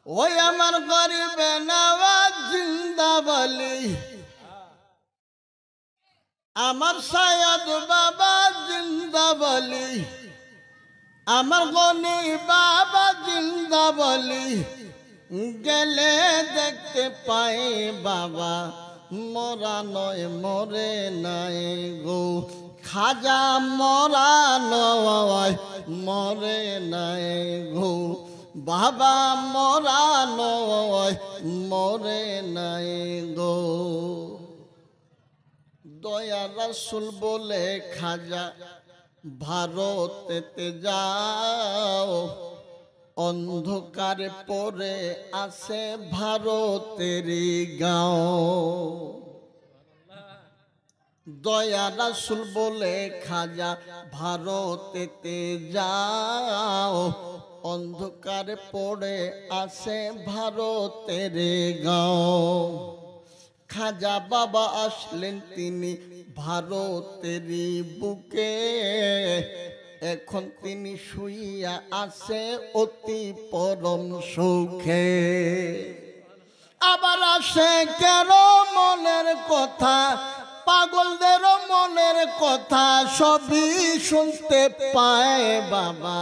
ওই আমার গরিবে নওয়াজ জিন্দা বলি, আমার সায়দ বাবা জিন্দা বলি, আমার গনি বাবা জিন্দা বলি, গেলে দেখতে পাই বাবা মরা নয় মরে নাই গো। খাজা মরা নয় মরে নাই গো, বাবা মরা নয় মরে নাই গো। দয়া রাসূল বলে খাজা ভারতেতে যাও, অন্ধকারে পড়ে আছে ভারতেরই গাঁও। দয়া রাসূল বলে খাজা ভারতেতে যাও, অন্ধকারে পড়ে আছে ভারতেরই গাঁও। খাজা বাবা আসলেন তিনি ভারতেরই বুকে, এখন তিনি শুইয়া আছে অতি পরম সুখে। আবার আসে কারো মনের কথা, পাগলদের মনের কথা সবই শুনতে পায় বাবা,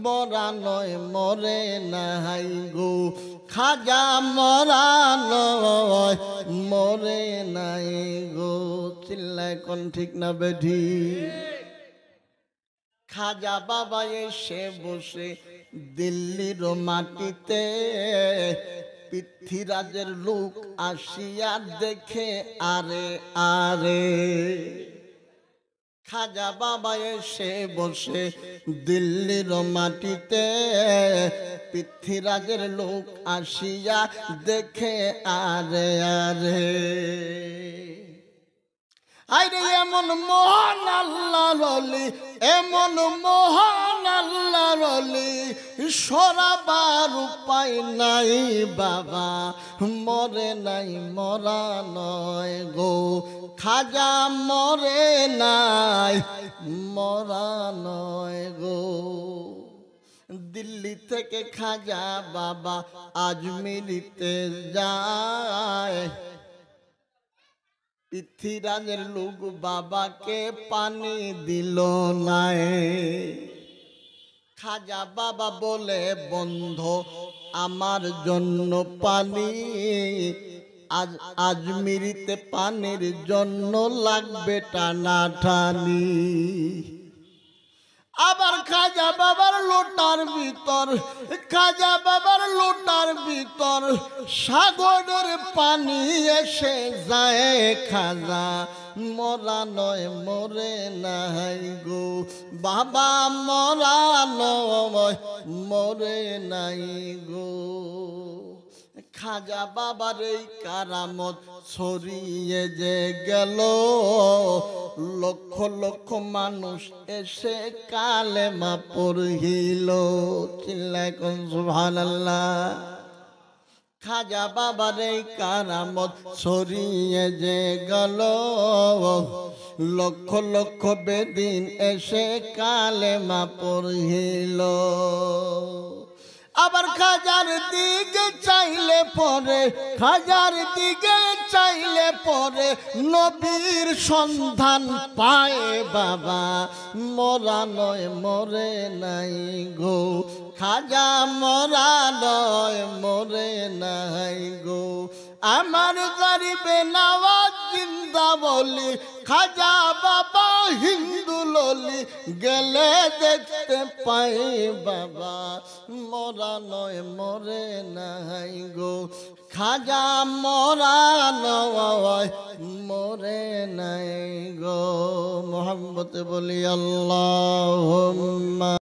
মরা নয় মরে নাই গো। খাজা মরা নয় মরে নাই গো। চিল্লায় কোন ঠিক না বেঠি? খাজা বাবা এসে বসে দিল্লির মাটিতে, পৃথ্বীরাজের লোক আসিয়া দেখে আরে আরে। খাজা বাবা এসে বসে দিল্লির মাটিতে, পৃথ্বীরাজের লোক আসিয়া দেখে আরে আরে। আরে এমন মহান আল্লাহর ওলি, এমন মহান আল্লাহর ওলি, সরাবার উপায় নাই বাবা, মরে নাই মরা নয় গো। খাজা মরে নাই মরা নয় গো। দিল্লি থেকে খাজা বাবা আজমিরিতে যায়, পৃথ্বীরাজের লোক বাবাকে পানি দিল নাই। খাজা বাবা বলে বন্ধু আমার জন্য পানি, আজ আজমিরিতে পানির জন্য লাগবে টানাটানি। আবার খাজা বাবার লোটার ভিতর, খাজা বাবার লোটার ভিতর সাগরের পানি এসে যায়। খাজা মরা নয় মরে নাই গো, বাবা মরা নয় মরে নাই গো। খাজা বাবার এই কারামত ছড়িয়ে যে গেল, লক্ষ লক্ষ মানুষ এসে কালেমা পড়িল। চিল্লায় কোন সুবহানাল্লাহ। খাজা বাবার এই কারামত ছড়িয়ে যে গেল, লক্ষ লক্ষ বেদিন এসে কালেমা পড়িল। আবার খাজার দিকে চাইলে পরে, খাজার দিকে চাইলে পরে নবীর সন্ধান পায় বাবা, মরা নয় মরে নাই গো। খাজা মরা নয় মরে নাই গো। আমার গরিবে নওয়াজ জিন্দা বলি, খাজা বাবা হিন্দু ললি, গেলে দেখতে পাই বাবা, মরা নয় মরে নাই গো। খাজা মরা নয় মরে নাই গো। মোহাম্মতে বলি আল্লাহুম্মা।